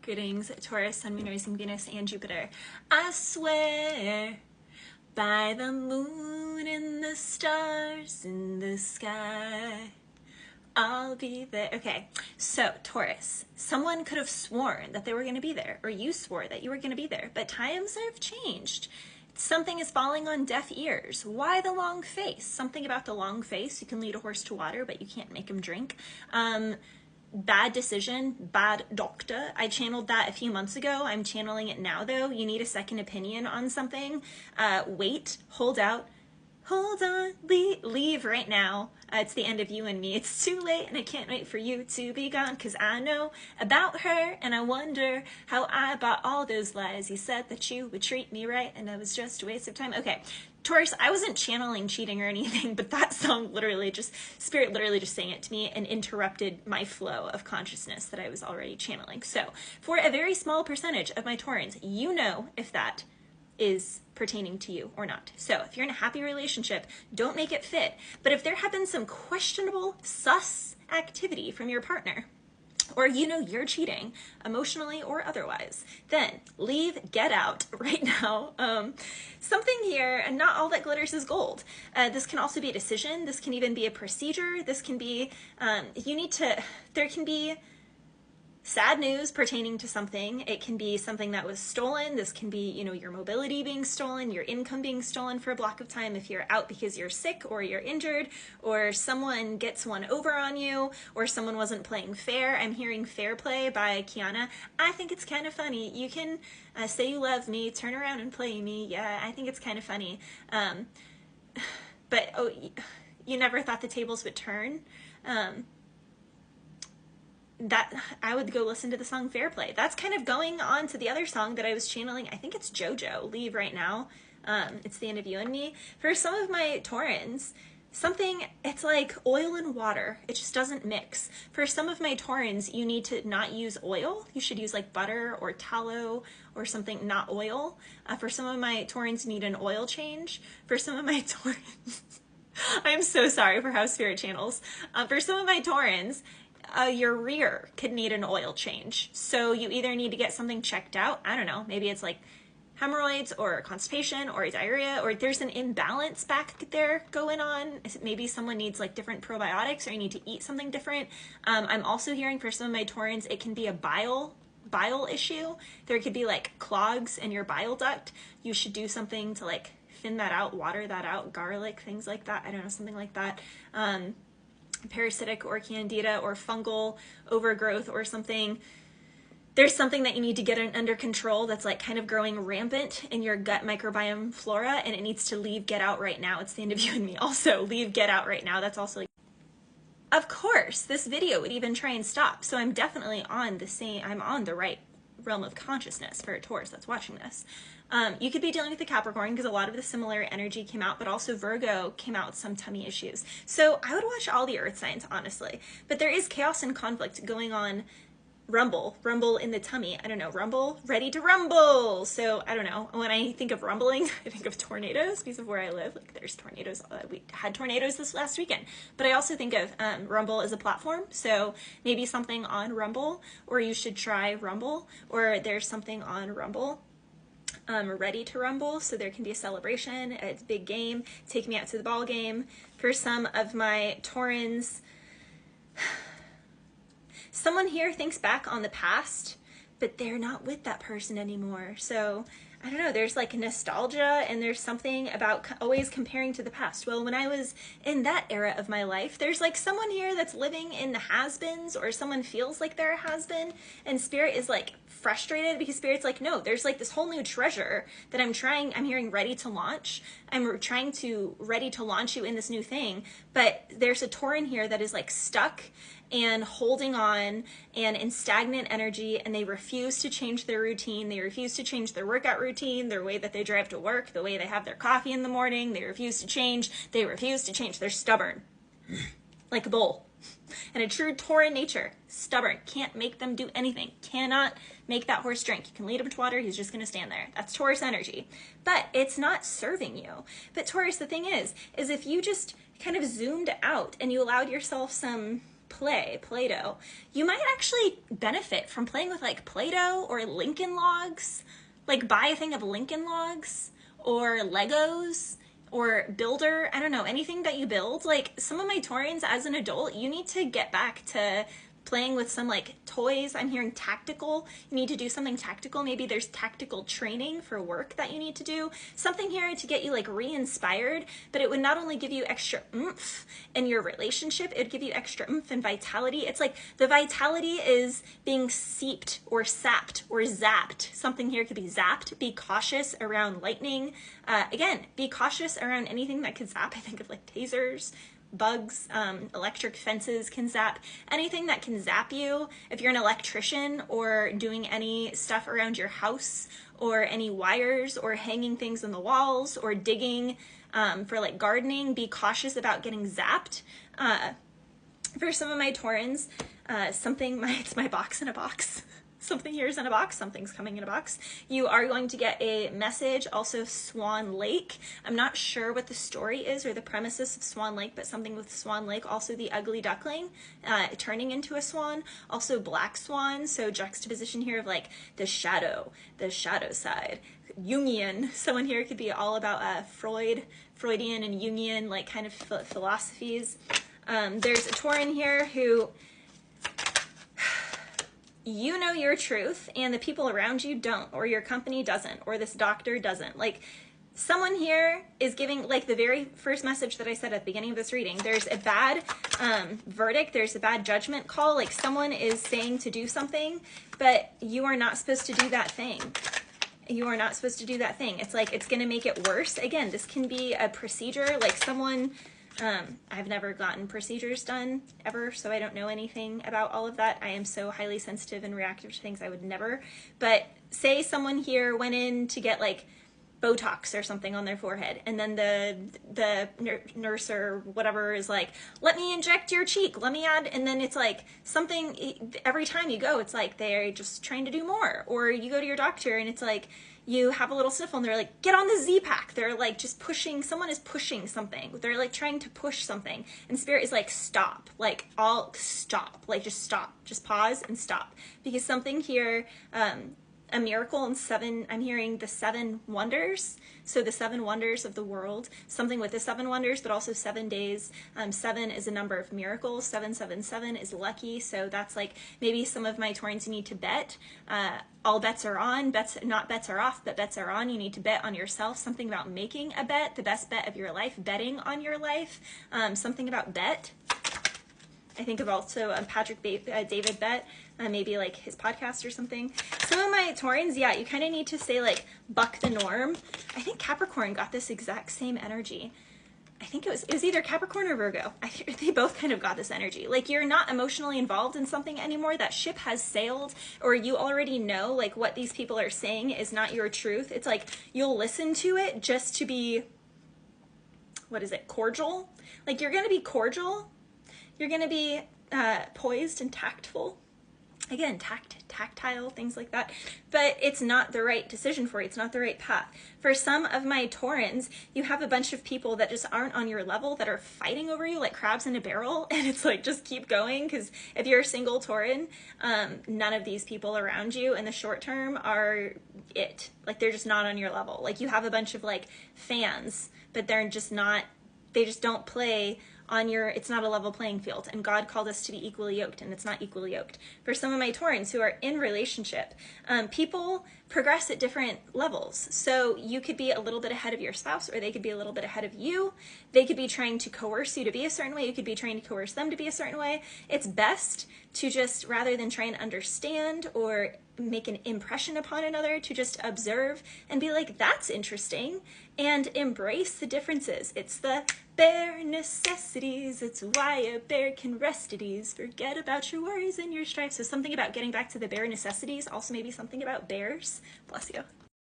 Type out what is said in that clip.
Greetings, Taurus, Sun, Moon, Rising, Venus, and Jupiter. I swear by the moon and the stars in the sky, I'll be there. Okay, so Taurus, someone could have sworn that they were going to be there, or you swore that you were going to be there, but times have changed. Something is falling on deaf ears. Why the long face? Something about the long face. You can lead a horse to water, but you can't make him drink. Bad decision, bad doctor. I channeled that a few months ago. I'm channeling it now, though. You need a second opinion on something. Wait, hold out, hold on, leave right now. It's the end of you and me. It's too late, and I can't wait for you to be gone, because I know about her, and I wonder how I bought all those lies. You said that you would treat me right, and it was just a waste of time. Okay, Taurus, I wasn't channeling cheating or anything, but that song literally just, Spirit literally just sang it to me and interrupted my flow of consciousness that I was already channeling. So for a very small percentage of my Taurans, you know if that is pertaining to you or not. So if you're in a happy relationship, don't make it fit. But if there have been some questionable, sus activity from your partner, or you know you're cheating emotionally or otherwise, then leave, get out right now. Something here, and not all that glitters is gold. This can also be a decision. This can even be a procedure. This can be, there can be sad news pertaining to something. It can be something that was stolen. This can be, you know, your mobility being stolen, your income being stolen for a block of time if you're out because you're sick or you're injured, or someone gets one over on you, or someone wasn't playing fair. I'm hearing Fair Play by Kiana. I think it's kind of funny. You can say you love me, turn around and play me. Yeah, I think it's kind of funny. But oh, you never thought the tables would turn? That I would go listen to the song Fair Play. That's kind of going on to the other song that I was channeling. I think it's JoJo, Leave Right Now. It's the end of you and me. For some of my Taurans, it's like oil and water. It just doesn't mix. For some of my Taurans, you need to not use oil. You should use like butter or tallow or something, not oil. For some of my Taurans, you need an oil change. For some of my Taurans, I'm so sorry for how Spirit channels. For some of my Taurans, your rear could need an oil change. So you either need to get something checked out. I don't know, maybe it's like hemorrhoids or constipation or diarrhea, or there's an imbalance back there going on. Maybe someone needs like different probiotics, or you need to eat something different. I'm also hearing for some of my Taurans, it can be a bile issue. There could be like clogs in your bile duct. You should do something to like thin that out, water that out, garlic, things like that. I don't know, something like that. Parasitic or candida or fungal overgrowth or something. There's something that you need to get under control that's like kind of growing rampant in your gut microbiome flora, and it needs to leave, get out right now. It's the end of you and me. Also, leave, get out right now. That's also like, of course, this video would even try and stop. So I'm definitely on I'm on the right realm of consciousness for a Taurus that's watching this. You could be dealing with the Capricorn because a lot of the similar energy came out, but also Virgo came out with some tummy issues. So I would watch all the earth signs, honestly. But there is chaos and conflict going on. Rumble in the tummy. I don't know, rumble, ready to rumble. So I don't know. When I think of rumbling, I think of tornadoes because of where I live. Like there's tornadoes. We had tornadoes this last weekend. But I also think of Rumble as a platform. So maybe something on Rumble, or you should try Rumble, or there's something on Rumble. Ready to rumble, so there can be a celebration. It's a big game. Take me out to the ball game. For some of my Taurans, someone here thinks back on the past, but they're not with that person anymore. So I don't know, there's like nostalgia, and there's something about always comparing to the past. Well, when I was in that era of my life, there's like someone here that's living in the has-beens, or someone feels like they're a has-been, and Spirit is like frustrated because Spirit's like, no, there's like this whole new treasure that I'm hearing ready to launch. I'm trying to ready to launch you in this new thing, but there's a Tauran here that is like stuck and holding on and in stagnant energy, and they refuse to change their routine. They refuse to change their workout routine, their way that they drive to work, the way they have their coffee in the morning. They refuse to change. They refuse to change. They're stubborn, like a bull. And a true Tauran nature, stubborn, can't make them do anything, cannot make that horse drink. You can lead him to water, he's just going to stand there. That's Taurus energy, but it's not serving you. But Taurus, the thing is if you just kind of zoomed out and you allowed yourself some Play-Doh. You might actually benefit from playing with like Play-Doh or Lincoln Logs. Like buy a thing of Lincoln Logs or Legos or Builder. I don't know, anything that you build. Like some of my Taurans as an adult, you need to get back to playing with some like toys. I'm hearing tactical. You need to do something tactical. Maybe there's tactical training for work that you need to do. Something here to get you like re-inspired, but it would not only give you extra oomph in your relationship, it would give you extra oomph and vitality. It's like the vitality is being seeped or sapped or zapped. Something here could be zapped. Be cautious around lightning. Again, be cautious around anything that could zap. I think of like tasers, bugs, electric fences can zap, anything that can zap you. If you're an electrician or doing any stuff around your house or any wires or hanging things on the walls or digging for like gardening, be cautious about getting zapped. For some of my Taurans, it's my box in a box. Something here is in a box, something's coming in a box. You are going to get a message, also Swan Lake. I'm not sure what the story is or the premises of Swan Lake, but something with Swan Lake. Also the ugly duckling turning into a swan. Also black swan, so juxtaposition here of like the shadow side. Jungian, someone here could be all about Freudian and Jungian, like kind of philosophies. There's a Tauran here who, you know your truth and the people around you don't, or your company doesn't, or this doctor doesn't. Like someone here is giving, like the very first message that I said at the beginning of this reading, there's a bad verdict, there's a bad judgment call, like someone is saying to do something, but you are not supposed to do that thing. You are not supposed to do that thing. It's like, it's going to make it worse. Again, this can be a procedure, like someone, I've never gotten procedures done ever, so I don't know anything about all of that. I am so highly sensitive and reactive to things I would never. But say someone here went in to get like Botox or something on their forehead, and then the nurse or whatever is like, let me inject your cheek, let me add, and then it's like something, every time you go, it's like they're just trying to do more. Or you go to your doctor and it's like, you have a little sniffle and they're like, get on the Z-Pack. They're like just pushing, someone is pushing something. They're like trying to push something. And Spirit is like, stop, like all stop, like just stop, just pause and stop. Because something here, a miracle and I'm hearing the 7 wonders. So the 7 wonders of the world, something with the 7 wonders, but also 7 days. 7 is a number of miracles. 777 is lucky. So that's like, maybe some of my Taurans need to bet. All bets are on, not bets are off, but bets are on. You need to bet on yourself. Something about making a bet, the best bet of your life, betting on your life. Something about bet. I think of also Patrick David Bet, maybe like his podcast or something. Some of my Taurans, yeah, you kind of need to say like buck the norm. I think Capricorn got this exact same energy. I think it was either Capricorn or Virgo. They both kind of got this energy. Like you're not emotionally involved in something anymore. That ship has sailed, or you already know like what these people are saying is not your truth. It's like you'll listen to it just to be, cordial? Like you're going to be cordial. You're going to be poised and tactful. Again, tactile, things like that. But it's not the right decision for you. It's not the right path. For some of my Taurans, you have a bunch of people that just aren't on your level that are fighting over you like crabs in a barrel. And it's like, just keep going. Because if you're a single Tauran, none of these people around you in the short term are it. Like they're just not on your level. Like you have a bunch of like fans, but they're just not, they just don't play on your, it's not a level playing field, and God called us to be equally yoked, and it's not equally yoked. For some of my Taurans who are in relationship, people progress at different levels. So you could be a little bit ahead of your spouse, or they could be a little bit ahead of you. They could be trying to coerce you to be a certain way. You could be trying to coerce them to be a certain way. It's best to just, rather than try and understand or make an impression upon another, to just observe and be like, that's interesting, and embrace the differences. It's the bare necessities. It's why a bear can rest at ease. Forget about your worries and your strife. So something about getting back to the bare necessities. Also maybe something about bears. Bless you.